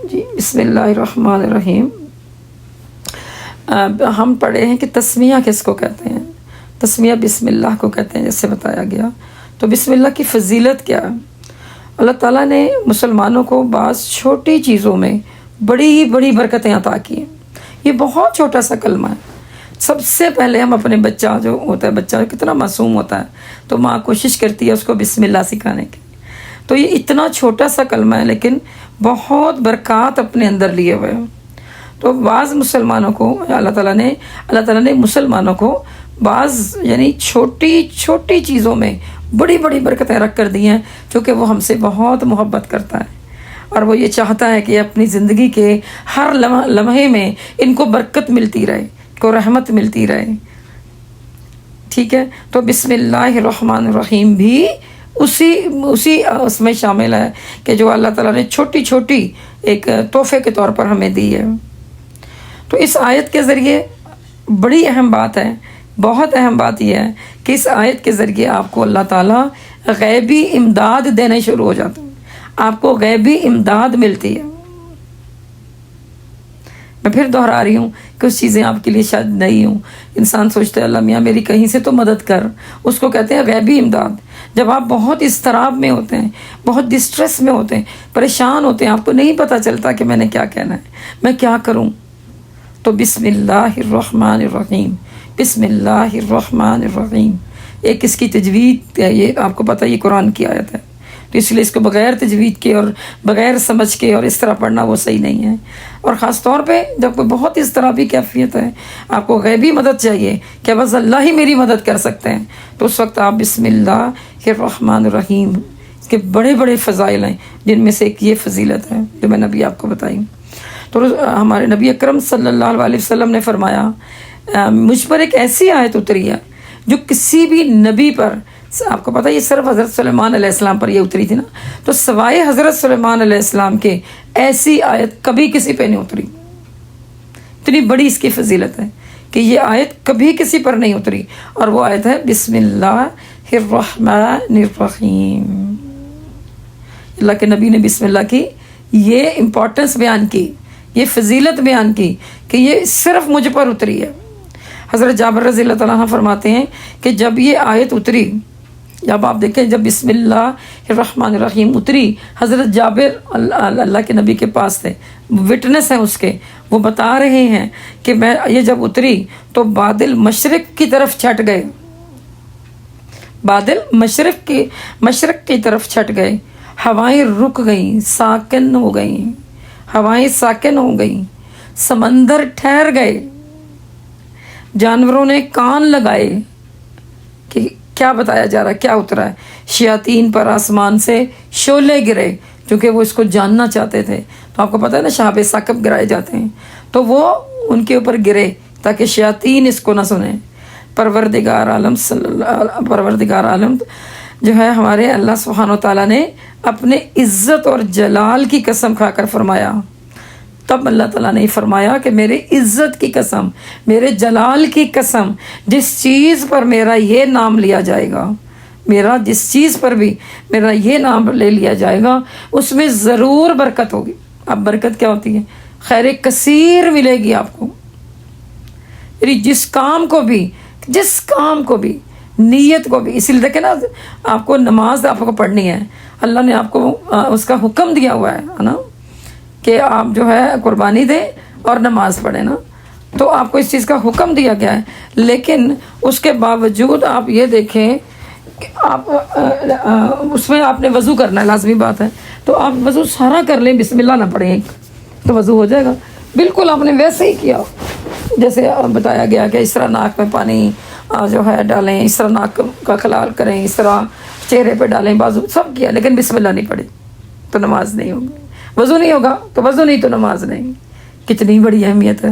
جی بسم اللہ الرحمن الرحیم. ہم پڑھے ہیں کہ تسمیہ کس کو کہتے ہیں. تسمیہ بسم اللہ کو کہتے ہیں جیسے بتایا گیا. تو بسم اللہ کی فضیلت کیا ہے؟ اللہ تعالیٰ نے مسلمانوں کو بعض چھوٹی چیزوں میں بڑی ہی بڑی برکتیں عطا کی ہیں. یہ بہت چھوٹا سا کلمہ ہے. سب سے پہلے ہم اپنے بچہ جو ہوتا ہے، بچہ کتنا معصوم ہوتا ہے تو ماں کوشش کرتی ہے اس کو بسم اللہ سکھانے کی. تو یہ اتنا چھوٹا سا کلمہ ہے لیکن بہت برکات اپنے اندر لیے ہوئے ہیں. تو بعض مسلمانوں کو اللہ تعالیٰ نے مسلمانوں کو بعض یعنی چھوٹی چھوٹی چیزوں میں بڑی بڑی برکتیں رکھ کر دی ہیں، چونکہ وہ ہم سے بہت محبت کرتا ہے اور وہ یہ چاہتا ہے کہ اپنی زندگی کے ہر لمحے میں ان کو برکت ملتی رہے، کو رحمت ملتی رہے. ٹھیک ہے. تو بسم اللہ الرحمن الرحیم بھی اسی اس میں شامل ہے کہ جو اللہ تعالیٰ نے چھوٹی چھوٹی ایک تحفے کے طور پر ہمیں دی ہے. تو اس آیت کے ذریعے بڑی اہم بات ہے، بہت اہم بات یہ ہے کہ اس آیت کے ذریعے آپ کو اللہ تعالیٰ غیبی امداد دینے شروع ہو جاتے ہیں. آپ کو غیبی امداد ملتی ہے. میں پھر دہرا رہی ہوں کہ کچھ چیزیں آپ کے لیے شاید نہیں ہوں. انسان سوچتا ہے اللہ میاں میری کہیں سے تو مدد کر، اس کو کہتے ہیں غیبی امداد. جب آپ بہت اضطراب میں ہوتے ہیں، بہت ڈسٹریس میں ہوتے ہیں، پریشان ہوتے ہیں، آپ کو نہیں پتہ چلتا کہ میں نے کیا کہنا ہے، میں کیا کروں، تو بسم اللہ الرحمن الرحیم، بسم اللہ الرحمن الرحیم ایک اس کی تجوید ہے. یہ آپ کو پتہ یہ قرآن کی آیت ہے تو اس لیے اس کو بغیر تجوید کے اور بغیر سمجھ کے اور اس طرح پڑھنا وہ صحیح نہیں ہے. اور خاص طور پہ جب کوئی بہت اس طرح بھی کیفیت ہے، آپ کو غیبی مدد چاہیے کہ بس اللہ ہی میری مدد کر سکتے ہیں، تو اس وقت آپ بسم اللہ الرحمن الرحیم. اس کے بڑے بڑے فضائل ہیں جن میں سے ایک یہ فضیلت ہے جو میں نبی آپ کو بتائی. تو ہمارے نبی اکرم صلی اللہ علیہ وسلم نے فرمایا مجھ پر ایک ایسی آیت اتری ہے جو کسی بھی نبی پر، آپ کو پتہ یہ صرف حضرت سلیمان علیہ السلام پر یہ اتری تھی نا، تو سوائے حضرت سلیمان علیہ السلام کے ایسی آیت کبھی کسی پہ نہیں اتری. اتنی بڑی اس کی فضیلت ہے کہ یہ آیت کبھی کسی پر نہیں اتری، اور وہ آیت ہے بسم اللہ الرحمن الرحیم. اللہ کے نبی نے بسم اللہ کی یہ امپورٹنس بیان کی، یہ فضیلت بیان کی کہ یہ صرف مجھ پر اتری ہے. حضرت جابر رضی اللہ تعالیٰ عنہ فرماتے ہیں کہ جب یہ آیت اتری، جب آپ دیکھیں جب بسم اللہ الرحمن الرحیم اتری، حضرت جابر اللہ کے نبی کے پاس تھے، وٹنس ہیں اس کے، وہ بتا رہے ہیں کہ میں یہ جب اتری تو بادل مشرق کی طرف چھٹ گئے، بادل مشرق کی طرف چھٹ گئے، ہوائیں رک گئیں، ساکن ہو گئیں، ہوائیں ساکن ہو گئیں، سمندر ٹھہر گئے، جانوروں نے کان لگائے کہ کیا بتایا جا رہا ہے، کیا اترا ہے. شیاطین پر آسمان سے شعلے گرے، چونکہ وہ اس کو جاننا چاہتے تھے. تو آپ کو پتہ ہے نا شہاب ثاقب گرائے جاتے ہیں، تو وہ ان کے اوپر گرے تاکہ شیاطین اس کو نہ سنیں. پروردگار عالم جو ہے ہمارے اللہ سبحانہ و تعالیٰ نے اپنے عزت اور جلال کی قسم کھا کر فرمایا. تب اللہ تعالیٰ نے فرمایا کہ میرے عزت کی قسم، میرے جلال کی قسم، جس چیز پر میرا یہ نام لیا جائے گا، جس چیز پر بھی میرا یہ نام لے لیا جائے گا اس میں ضرور برکت ہوگی. اب برکت کیا ہوتی ہے؟ خیر کثیر ملے گی آپ کو. یعنی جس کام کو بھی نیت کو بھی، اسی لیے دیکھیں نا آپ کو نماز آپ کو پڑھنی ہے، اللہ نے آپ کو اس کا حکم دیا ہوا ہے نا کہ آپ جو ہے قربانی دیں اور نماز پڑھیں نا، تو آپ کو اس چیز کا حکم دیا گیا ہے. لیکن اس کے باوجود آپ یہ دیکھیں کہ آپ اس میں آپ نے وضو کرنا ہے، لازمی بات ہے، تو آپ وضو سارا کر لیں، بسم اللہ نہ پڑھیں تو وضو ہو جائے گا. بالکل آپ نے ویسے ہی کیا جیسے بتایا گیا کہ اس طرح ناک میں پانی جو ہے ڈالیں، اس طرح ناک کا خلال کریں، اس طرح چہرے پہ ڈالیں، بازو سب کیا، لیکن بسم اللہ نہیں پڑھی تو نماز نہیں ہوگی. وضو نہیں ہوگا تو وضو نہیں تو نماز نہیں. کتنی بڑی اہمیت ہے.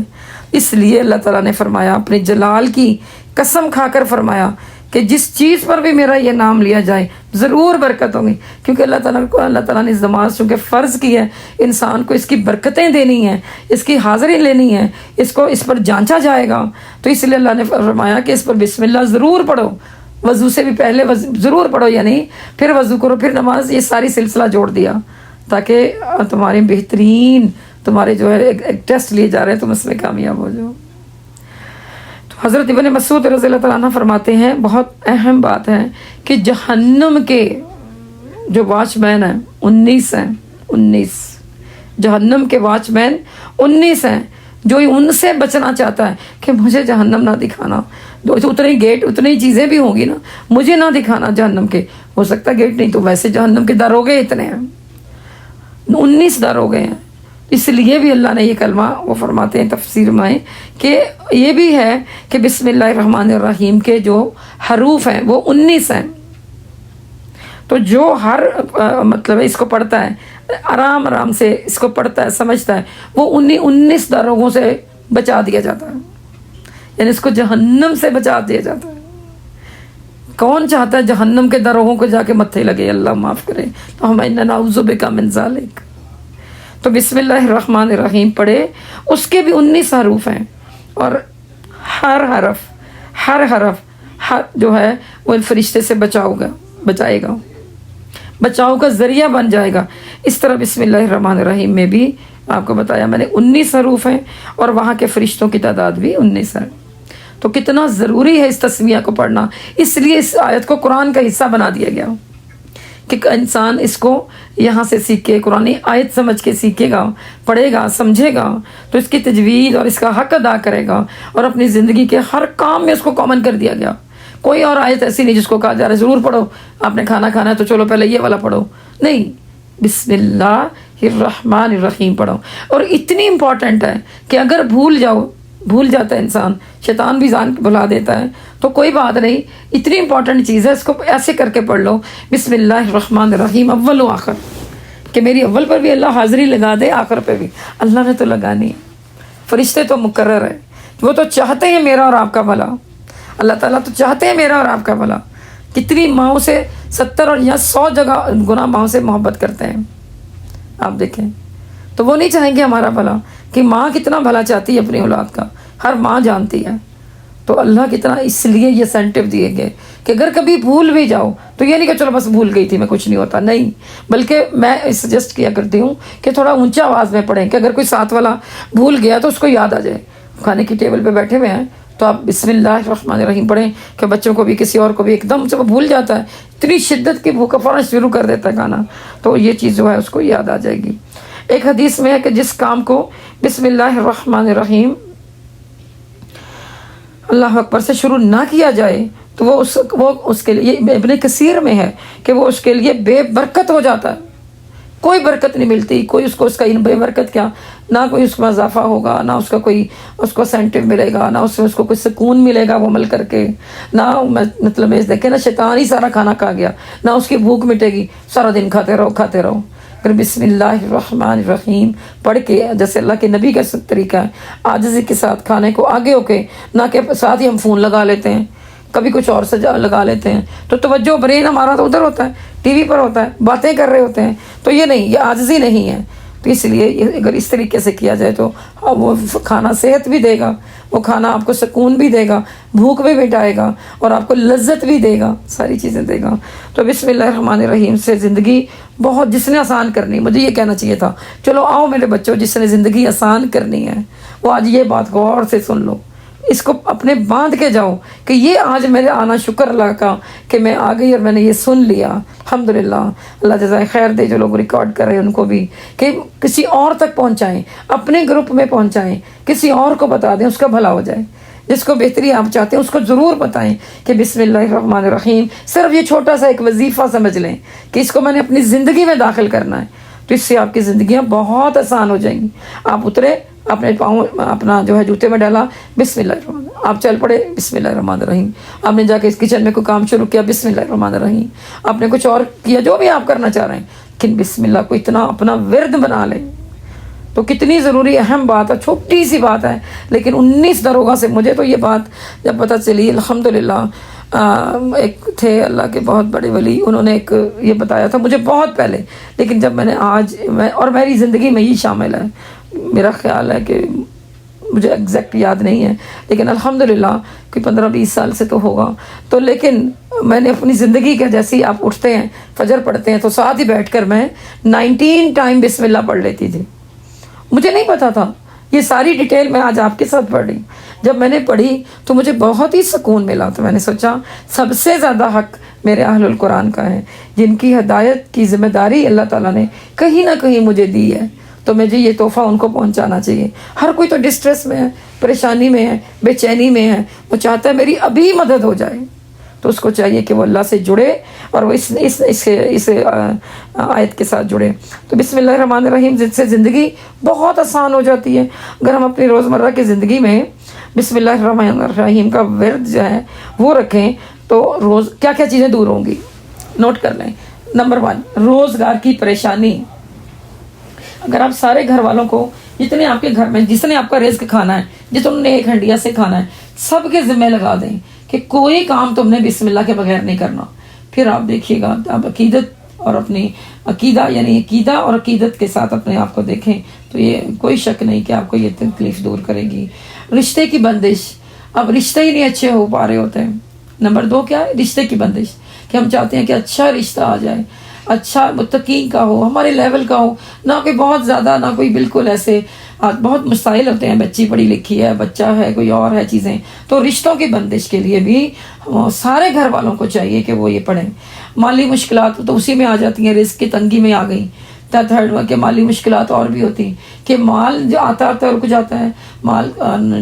اس لیے اللہ تعالیٰ نے فرمایا، اپنے جلال کی قسم کھا کر فرمایا کہ جس چیز پر بھی میرا یہ نام لیا جائے ضرور برکت ہوگی. کیونکہ اللہ تعالیٰ نے نماز چونکہ فرض کی ہے، انسان کو اس کی برکتیں دینی ہیں، اس کی حاضری لینی ہے، اس پر جانچا جائے گا. تو اس لیے اللہ نے فرمایا کہ اس پر بسم اللہ ضرور پڑھو، وضو سے بھی پہلے ضرور پڑھو، یعنی پھر وضو کرو پھر نماز، یہ ساری سلسلہ جوڑ دیا تاکہ تمہارے بہترین تمہارے جو ہے ایک ٹیسٹ لیے جا رہے ہیں، تم اس میں کامیاب ہو جاؤ۔ تو حضرت ابن مسعود رضی اللہ تعالیٰ عنہ فرماتے ہیں، بہت اہم بات ہے کہ جہنم کے جو واچ مین ہیں 19 ہیں، 19 جہنم کے واچ مین 19 ہیں، جو ان سے بچنا چاہتا ہے کہ مجھے جہنم نہ دکھانا، اتنے ہی گیٹ اتنی ہی چیزیں بھی ہوں گی نا، مجھے نہ دکھانا جہنم کے، ہو سکتا ہے گیٹ نہیں تو ویسے جہنم کے دروگے اتنے ہیں، 19 دروگے ہیں۔ اس لیے بھی اللہ نے یہ کلمہ وہ فرماتے ہیں تفسیر میں کہ یہ بھی ہے کہ بسم اللہ الرحمن الرحیم کے جو حروف ہیں وہ 19 ہیں، تو جو ہر مطلب اس کو پڑھتا ہے آرام آرام سے اس کو پڑھتا ہے سمجھتا ہے، وہ 19 دروگوں سے بچا دیا جاتا ہے، یعنی اس کو جہنم سے بچا دیا جاتا ہے۔ کون چاہتا ہے جہنم کے دروگوں کو جا کے متھے لگے؟ اللہ معاف کرے۔ تو ہم نعوذ بک من ذالک۔ تو بسم اللہ الرحمن الرحیم پڑھے، اس کے بھی 19 حروف ہیں، اور ہر حرف جو ہے وہ فرشتے سے بچائے گا، بچاؤ کا ذریعہ بن جائے گا۔ اس طرح بسم اللہ الرحمن الرحیم میں بھی آپ کو بتایا میں نے 19 حروف ہیں، اور وہاں کے فرشتوں کی تعداد بھی 19 ہے۔ تو کتنا ضروری ہے اس تسمیہ کو پڑھنا، اس لیے اس آیت کو قرآن کا حصہ بنا دیا گیا کہ انسان اس کو یہاں سے سیکھے، قرآن آیت سمجھ کے سیکھے گا، پڑھے گا، سمجھے گا، تو اس کی تجوید اور اس کا حق ادا کرے گا، اور اپنی زندگی کے ہر کام میں اس کو کامن کر دیا گیا۔ کوئی اور آیت ایسی نہیں جس کو کہا جا رہا ہے ضرور پڑھو، آپ نے کھانا کھانا ہے تو چلو پہلے یہ والا پڑھو، نہیں، بسم اللہ الرحمن الرحیم پڑھو۔ اور اتنی امپورٹنٹ ہے کہ اگر بھول جاتا ہے انسان، شیطان بھی جان بھلا دیتا ہے، تو کوئی بات نہیں، اتنی امپورٹنٹ چیز ہے، اس کو ایسے کر کے پڑھ لو، بسم اللہ الرحمن الرحیم اول و آخر، کہ میری اول پر بھی اللہ حاضری لگا دے، آخر پہ بھی اللہ نے تو لگانی ہے، فرشتے تو مقرر ہے، وہ تو چاہتے ہیں میرا اور آپ کا بھلا، اللہ تعالیٰ تو چاہتے ہیں میرا اور آپ کا بھلا۔ کتنی ماؤں سے 70 اور یا 100 جگہ گنا ماؤں سے محبت کرتے ہیں، آپ دیکھیں، تو وہ نہیں چاہیں گے ہمارا بھلا، کہ ماں کتنا بھلا چاہتی ہے اپنی اولاد کا، ہر ماں جانتی ہے۔ تو اللہ کتنا، اس لیے یہ سینٹیو دیے گئے کہ اگر کبھی بھول بھی جاؤ تو یہ نہیں کہ چلو بس بھول گئی تھی میں، کچھ نہیں ہوتا، نہیں، بلکہ میں سجیسٹ کیا کرتی ہوں کہ تھوڑا اونچا آواز میں پڑھیں، کہ اگر کوئی ساتھ والا بھول گیا تو اس کو یاد آ جائے۔ کھانے کی ٹیبل پہ بیٹھے ہوئے ہیں تو آپ بسم اللہ الرحمن الرحیم پڑھیں، کہ بچوں کو بھی کسی اور کو بھی ایک دم سے وہ بھول جاتا ہے، اتنی شدت کی بھوک فوراً شروع کر دیتا ہے کھانا، تو یہ چیز جو ہے اس کو یاد آ جائے گی۔ ایک حدیث میں ہے کہ جس کام کو بسم اللہ الرحمن الرحیم اللہ اکبر سے شروع نہ کیا جائے تو وہ اس کے لیے، ابن کثیر میں ہے کہ وہ اس کے لیے بے برکت ہو جاتا ہے، کوئی برکت نہیں ملتی، کوئی اس کا بے برکت کیا، نہ کوئی اس میں اضافہ ہوگا، نہ اس کا کوئی اس کو سینٹیو ملے گا، نہ اس کو کوئی سکون ملے گا وہ عمل کر کے، نہ مطلب دیکھیں نا شیطان ہی سارا کھانا کھا گیا، نہ اس کی بھوک مٹے گی، سارا دن کھاتے رہو۔ پھر بسم اللہ الرحمن الرحیم پڑھ کے، جیسے اللہ کے نبی کا طریقہ ہے، عاجزی کے ساتھ کھانے کو آگے ہو کے، نہ کہ ساتھ ہی ہم فون لگا لیتے ہیں، کبھی کچھ اور سے لگا لیتے ہیں، تو توجہ برین ہمارا تو ادھر ہوتا ہے، ٹی وی پر ہوتا ہے، باتیں کر رہے ہوتے ہیں، تو یہ نہیں، یہ عاجزی نہیں ہے۔ تو اس لیے اگر اس طریقے سے کیا جائے تو وہ کھانا صحت بھی دے گا، وہ کھانا آپ کو سکون بھی دے گا، بھوک بھی مٹائے گا، اور آپ کو لذت بھی دے گا، ساری چیزیں دے گا۔ تو بسم اللہ الرحمن الرحیم سے زندگی بہت، جس نے آسان کرنی، مجھے یہ کہنا چاہیے تھا، چلو آؤ میرے بچوں، جس نے زندگی آسان کرنی ہے وہ آج یہ بات غور سے سن لو، اس کو اپنے باندھ کے جاؤ کہ یہ آج میرے آنا شکر اللہ کا کہ میں آ گئی اور میں نے یہ سن لیا، الحمدللہ، اللہ جزائے خیر دے جو لوگ ریکارڈ کر رہے ہیں ان کو بھی، کہ کسی اور تک پہنچائیں، اپنے گروپ میں پہنچائیں، کسی اور کو بتا دیں، اس کا بھلا ہو جائے، جس کو بہتری آپ چاہتے ہیں اس کو ضرور بتائیں کہ بسم اللہ الرحمن الرحیم صرف یہ چھوٹا سا ایک وظیفہ سمجھ لیں کہ اس کو میں نے اپنی زندگی میں داخل کرنا ہے، تو اس سے آپ کی زندگیاں بہت آسان ہو جائیں گی۔ آپ اترے، اپنے پاؤں اپنا جو ہے جوتے میں ڈالا، بسم اللہ الرحمن، آپ چل پڑے، بسم اللہ الرحمن الرحیم، آپ نے جا کے اس کچن میں کوئی کام شروع کیا، بسم اللہ الرحمن الرحیم، آپ نے کچھ اور کیا، جو بھی آپ کرنا چاہ رہے ہیں، لیکن بسم اللہ کو اتنا اپنا ورد بنا لیں، تو کتنی ضروری اہم بات ہے، چھوٹی سی بات ہے، لیکن 19 دروگا سے مجھے تو یہ بات جب پتہ چلی، الحمدللہ، ایک تھے اللہ کے بہت بڑے ولی، انہوں نے ایک یہ بتایا تھا مجھے بہت پہلے، لیکن جب میں نے آج اور میری زندگی میں یہ شامل ہے، میرا خیال ہے کہ مجھے ایگزیکٹ یاد نہیں ہے، لیکن الحمدللہ کوئی 15-20 سال سے تو ہوگا، تو لیکن میں نے اپنی زندگی کا جیسے ہی آپ اٹھتے ہیں فجر پڑھتے ہیں تو ساتھ ہی بیٹھ کر میں 19 ٹائم بسم اللہ پڑھ لیتی تھی. مجھے نہیں پتا تھا یہ ساری ڈیٹیل میں آج آپ کے ساتھ پڑھ رہی ہوں. جب میں نے پڑھی تو مجھے بہت ہی سکون ملا. تو میں نے سوچا سب سے زیادہ حق میرے اہل القرآن کا ہے جن کی ہدایت کی ذمہ داری اللہ تعالیٰ نے کہیں نہ کہیں مجھے دی ہے. تو مجھے یہ تحفہ ان کو پہنچانا چاہیے. ہر کوئی تو ڈسٹریس میں ہے, پریشانی میں ہے, بے چینی میں ہے, وہ چاہتا ہے میری ابھی مدد ہو جائے. تو اس کو چاہیے کہ وہ اللہ سے جڑے اور وہ اس آیت کے ساتھ جڑے. تو بسم اللہ الرحمن الرحیم جس سے زندگی بہت آسان ہو جاتی ہے. اگر ہم اپنی روزمرہ کی زندگی میں بسم اللہ الرحمن الرحیم کا ورد جو ہے وہ رکھیں تو روز کیا کیا چیزیں دور ہوں گی, نوٹ کر لیں. نمبر 1, روزگار کی پریشانی. اگر آپ سارے گھر والوں کو, جتنے آپ کے گھر میں جس نے آپ کا رزق کھانا ہے, جتنے نے ایک ہنڈیا سے کھانا ہے, سب کے ذمہ لگا دیں کہ کوئی کام تم نے بسم اللہ کے بغیر نہیں کرنا. پھر آپ دیکھیے گا آپ عقیدت اور اپنی عقیدہ یعنی عقیدہ اور عقیدت کے ساتھ اپنے آپ کو دیکھیں تو یہ کوئی شک نہیں کہ آپ کو یہ تکلیف دور کرے گی. رشتے کی بندش. اب رشتے ہی نہیں اچھے ہو پا رہے ہوتے ہیں. نمبر 2 کیا ہے, رشتے کی بندش, کہ ہم چاہتے ہیں کہ اچھا رشتہ آ جائے, اچھا متقین کا ہو, ہمارے لیول کا ہو, نہ کوئی بہت زیادہ نہ کوئی بالکل ایسے. بہت مسائل ہوتے ہیں, بچی پڑھی لکھی ہے, بچہ ہے, کوئی اور ہے چیزیں. تو رشتوں کی بندش کے لیے بھی سارے گھر والوں کو چاہیے کہ وہ یہ پڑھیں. مالی مشکلات تو اسی میں آ جاتی ہیں, رزق کی تنگی میں آ گئی. 3rd کہ مالی مشکلات اور بھی ہوتی ہیں کہ مال جو آتا ہے رک جاتا ہے, مال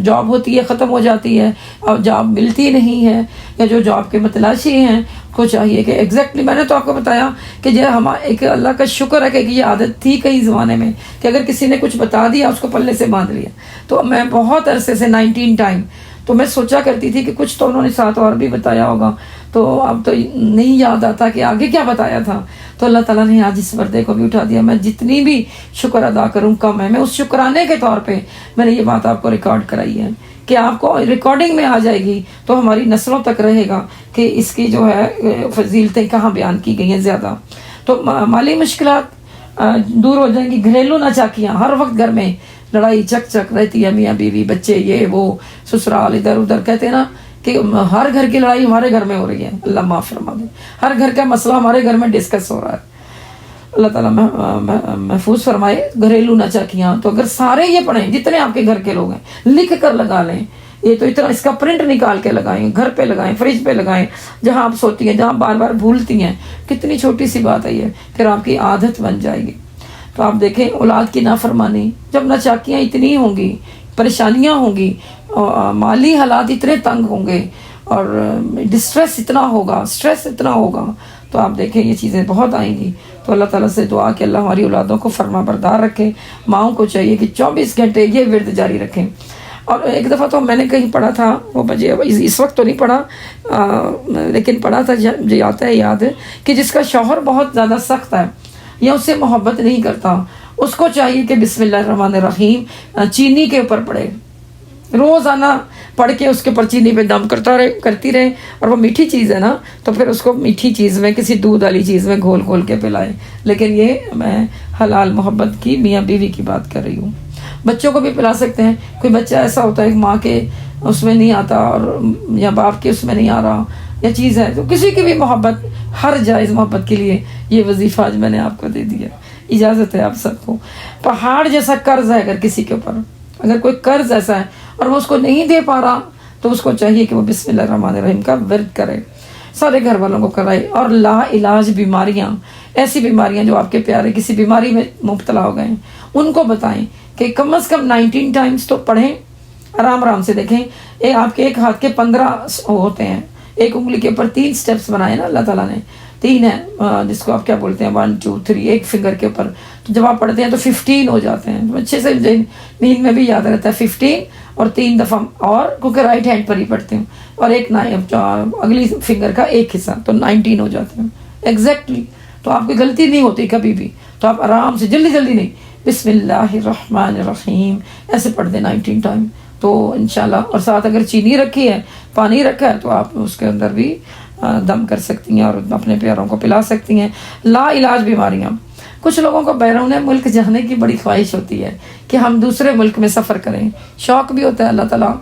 جاب ہوتی ہے ختم ہو جاتی ہے, اور جاب ملتی نہیں ہے, یا جو جاب کے متلاشی ہیں کو چاہیے کہ ایگزیکٹلی میں نے تو آپ کو بتایا کہ جو ایک اللہ کا شکر ہے کہ یہ عادت تھی کئی زمانے میں کہ اگر کسی نے کچھ بتا دیا اس کو پلے سے باندھ لیا. تو میں بہت عرصے سے 19 ٹائم تو میں سوچا کرتی تھی کہ کچھ تو انہوں نے ساتھ اور بھی بتایا ہوگا, تو اب تو نہیں یاد آتا کہ آگے کیا بتایا تھا. تو اللہ تعالیٰ نے آج اس پردے کو بھی اٹھا دیا. میں جتنی بھی شکر ادا کروں کم ہے. میں اس شکرانے کے طور پہ میں نے یہ بات آپ کو ریکارڈ کرائی ہے کہ آپ کو ریکارڈنگ میں آ جائے گی تو ہماری نسلوں تک رہے گا کہ اس کی جو ہے فضیلتیں کہاں بیان کی گئی ہیں زیادہ. تو مالی مشکلات دور ہو جائیں گی. گھریلو ناچاکیاں, ہر وقت گھر میں لڑائی چک چک رہتی ہے, میاں بیوی بچے یہ وہ سسرال ادھر ادھر. کہتے ہیں نا کہ ہر گھر کی لڑائی ہمارے گھر میں ہو رہی ہے, اللہ معاف فرما دے. ہر گھر کا مسئلہ ہمارے گھر میں ڈسکس ہو رہا ہے. اللہ تعالیٰ محفوظ فرمائے گھریلو ناچاکیاں. تو اگر سارے یہ پڑھیں جتنے آپ کے گھر کے لوگ ہیں, لکھ کر لگا لیں. یہ تو اتنا, اس کا پرنٹ نکال کے لگائیں, گھر پہ لگائیں, فریج پہ لگائیں, جہاں آپ سوتی ہیں, جہاں بار بار بھولتی ہیں. کتنی چھوٹی سی بات ہے یہ, پھر آپ کی عادت بن جائے گی. تو آپ دیکھیں اولاد کی نافرمانی, جب ناچاکیاں اتنی ہوں گی, پریشانیاں ہوں گی, مالی حالات اتنے تنگ ہوں گے, اور ڈسٹریس اتنا ہوگا, اسٹریس اتنا ہوگا, تو آپ دیکھیں یہ چیزیں بہت آئیں گی. تو اللہ تعالیٰ سے دعا کہ اللہ ہماری اولادوں کو فرما بردار رکھے. ماؤں کو چاہیے کہ 24 گھنٹے یہ ورد جاری رکھیں. اور ایک دفعہ تو میں نے کہیں پڑھا تھا, وہ مجھے اس وقت تو نہیں پڑھا لیکن پڑھا تھا, مجھے آتا ہے یاد ہے کہ جس کا شوہر بہت زیادہ سخت ہے یا اس سے محبت نہیں کرتا, اس کو چاہیے کہ بسم اللہ الرحمن الرحیم چینی کے اوپر پڑھے. روزانہ پڑھ کے اس کے اوپر چینی پہ دم کرتی رہے. اور وہ میٹھی چیز ہے نا, تو پھر اس کو میٹھی چیز میں کسی دودھ والی چیز میں گھول گھول کے پلائے. لیکن یہ میں حلال محبت کی میاں بیوی کی بات کر رہی ہوں. بچوں کو بھی پلا سکتے ہیں. کوئی بچہ ایسا ہوتا ہے کہ ماں کے اس میں نہیں آتا اور یا باپ کے اس میں نہیں آ رہا یا چیز ہے, تو کسی کی بھی محبت, ہر جائز محبت کے لیے یہ وظیفہ آج میں نے آپ کو دے دیا. اجازت ہے آپ سب کو. پہاڑ جیسا قرض ہے اگر کسی کے اوپر, اگر کوئی قرض ایسا ہے اور وہ اس کو نہیں دے پا رہا, تو اس کو چاہیے کہ وہ بسم اللہ الرحمن الرحیم کا ورد کرے, سارے گھر والوں کو کرائے. اور لا علاج بیماریاں, ایسی بیماریاں جو آپ کے پیارے کسی بیماری میں مبتلا ہو گئے ہیں, ان کو بتائیں کہ کم از کم 19 ٹائمز تو پڑھیں. آرام آرام سے دیکھیں, آپ کے ایک ہاتھ کے 15 ہوتے ہیں, ایک انگلی کے اوپر 3 سٹیپس بنائے نا اللہ تعالیٰ نے, 3 ہے جس کو آپ کیا بولتے ہیں 1 2 3, ایک فنگر کے اوپر. تو جب آپ پڑھتے ہیں تو 15 ہو جاتے ہیں. تو اچھے سے نیند میں بھی یاد رہتا ہے 15, اور 3 دفعہ, اور کیونکہ رائٹ ہینڈ پر ہی پڑھتے ہوں, اور ایک اگلی فنگر کا ایک حصہ, تو 19 ہو جاتے ہیں ایگزیکٹلی. تو آپ کی غلطی نہیں ہوتی کبھی بھی. تو آپ آرام سے, جلدی جلدی نہیں, بسم اللہ الرحمن الرحیم ایسے پڑھ دیں 19 ٹائم. تو انشاءاللہ, اور ساتھ اگر چینی رکھی ہے, پانی رکھا ہے, تو آپ اس کے اندر بھی دم کر سکتی ہیں اور اپنے پیاروں کو پلا سکتی ہیں. لا علاج بیماریاں, کچھ لوگوں کو بیرون ملک جانے کی بڑی خواہش ہوتی ہے کہ ہم دوسرے ملک میں سفر کریں، شوق بھی ہوتا ہے، اللہ تعالیٰ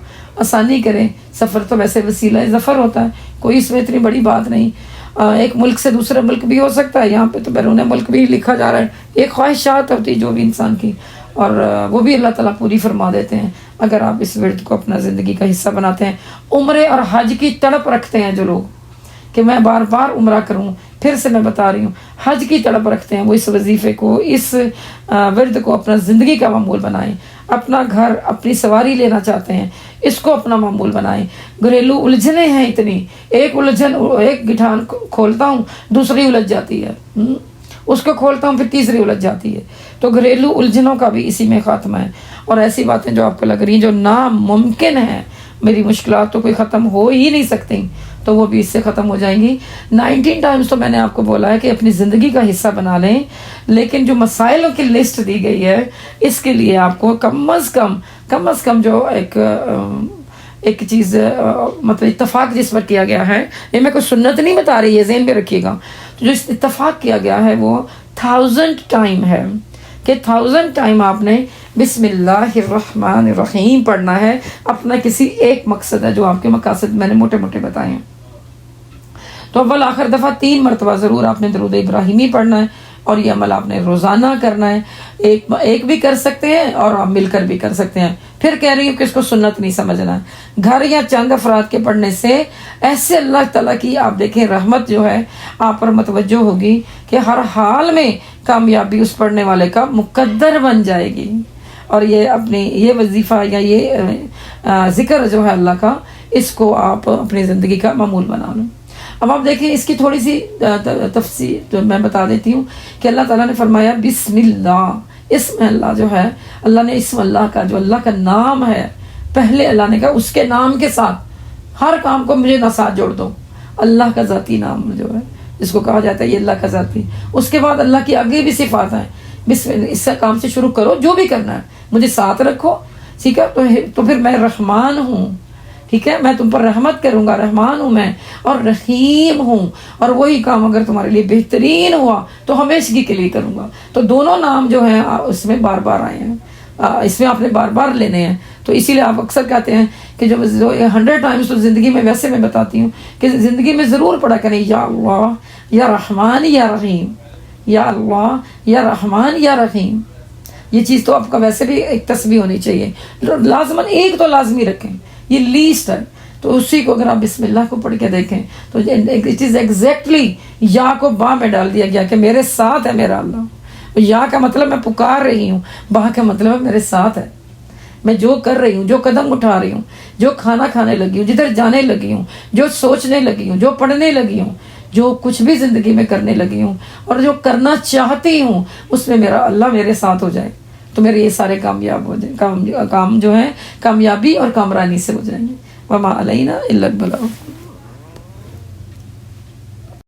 آسانی کریں، سفر تو ویسے وسیلہ ظفر ہوتا ہے، کوئی اس میں اتنی بڑی بات نہیں، ایک ملک سے دوسرے ملک بھی ہو سکتا ہے، یہاں پہ تو بیرون ملک بھی لکھا جا رہا ہے، ایک خواہشات ہوتی ہے جو بھی انسان کی، اور وہ بھی اللہ تعالیٰ پوری فرما دیتے ہیں اگر آپ اس ورد کو اپنا زندگی کا حصہ بناتے ہیں۔ عمرے اور حج کی تڑپ رکھتے ہیں جو لوگ کہ میں بار بار عمرہ کروں، پھر سے میں بتا رہی ہوں، حج کی تڑپ رکھتے ہیں، وہ اس وظیفے کو، اس ورد کو اپنا زندگی کا معمول بنائیں، اپنا گھر، اپنی سواری لینا چاہتے ہیں، اس کو اپنا معمول بنائیں۔ گھریلو الجھنیں ہیں اتنی، ایک الجھن، ایک گٹھان کھولتا ہوں دوسری الجھ جاتی ہے، اس کو کھولتا ہوں پھر تیسری الجھ جاتی ہے، تو گھریلو الجھنوں کا بھی اسی میں خاتمہ ہے۔ اور ایسی باتیں جو آپ کو لگ رہی ہیں جو ناممکن ہیں، میری مشکلات تو کوئی ختم ہو ہی نہیں سکتی، تو وہ بھی اس سے ختم ہو جائیں گی۔ 19 ٹائمز تو میں نے آپ کو بولا ہے کہ اپنی زندگی کا حصہ بنا لیں، لیکن جو مسائلوں کی لسٹ دی گئی ہے اس کے لیے آپ کو کم از کم جو ایک چیز مطلب اتفاق جس پر کیا گیا ہے، یہ میں کوئی سنت نہیں بتا رہی ہے، ذہن میں رکھیے گا، تو جو اتفاق کیا گیا ہے وہ 1000 ٹائم ہے کہ 1000 ٹائم آپ نے بسم اللہ الرحمن الرحیم پڑھنا ہے۔ اپنا کسی ایک مقصد ہے جو آپ کے مقاصد میں نے موٹے موٹے بتائے ہیں، تو اول آخر دفعہ 3 مرتبہ ضرور آپ نے درود ابراہیمی پڑھنا ہے، اور یہ عمل آپ نے روزانہ کرنا ہے، ایک بھی کر سکتے ہیں اور آپ مل کر بھی کر سکتے ہیں۔ پھر کہہ رہی ہوں کہ اس کو سنت نہیں سمجھنا ہے، گھر یا چند افراد کے پڑھنے سے ایسے اللہ تعالیٰ کی آپ دیکھیں رحمت جو ہے آپ پر متوجہ ہوگی کہ ہر حال میں کامیابی اس پڑھنے والے کا مقدر بن جائے گی، اور یہ اپنی یہ وظیفہ یا یہ ذکر جو ہے اللہ کا، اس کو آپ اپنی زندگی کا معمول بنا لیں۔ اب آپ دیکھیں اس کی تھوڑی سی تفصیل میں بتا دیتی ہوں کہ اللہ تعالیٰ نے فرمایا بسم اللہ، اسم اللہ جو ہے، اللہ نے اسم اللہ کا جو اللہ کا نام ہے، پہلے اللہ نے کہا اس کے نام کے ساتھ ہر کام کو مجھے نہ ساتھ جوڑ دو، اللہ کا ذاتی نام جو ہے جس کو کہا جاتا ہے یہ اللہ کا ذاتی، اس کے بعد اللہ کی آگے بھی صفات ہیں، اس کام سے شروع کرو، جو بھی کرنا ہے مجھے ساتھ رکھو، ٹھیک ہے، تو پھر میں رحمان ہوں، ٹھیک ہے، میں تم پر رحمت کروں گا، رحمان ہوں میں، اور رحیم ہوں، اور وہی کام اگر تمہارے لیے بہترین ہوا تو ہمیشگی کے لیے کروں گا۔ تو دونوں نام جو ہیں اس میں بار بار آئے ہیں، اس میں آپ نے بار بار لینے ہیں، تو اسی لیے آپ اکثر کہتے ہیں کہ جو 100 ٹائمز تو زندگی میں ویسے میں بتاتی ہوں کہ زندگی میں ضرور پڑھا کریں، یا اللہ یا رحمان یا رحیم، یا اللہ یا رحمان یا رحیم، یہ چیز تو آپ کا ویسے بھی ایک تسبیح ہونی چاہیے، لازماً ایک تو لازمی رکھیں، یہ لیسٹ ہے، تو اسی کو اگر آپ بسم اللہ کو پڑھ کے دیکھیں تو اٹ از ایگزیکٹلی یا کو با میں ڈال دیا گیا کہ میرے ساتھ ہے میرا اللہ، یا کا مطلب میں پکار رہی ہوں، با کا مطلب ہے میرے ساتھ ہے، میں جو کر رہی ہوں، جو قدم اٹھا رہی ہوں، جو کھانا کھانے لگی ہوں، جدھر جانے لگی ہوں، جو سوچنے لگی ہوں، جو پڑھنے لگی ہوں، جو کچھ بھی زندگی میں کرنے لگی ہوں اور جو کرنا چاہتی ہوں، اس میں میرا اللہ میرے ساتھ ہو جائے تو میرے یہ سارے کامیاب ہو جائیں، کام جو ہیں کامیابی اور کامرانی سے ہو جائیں گے۔ وما علینا الا البلاغ۔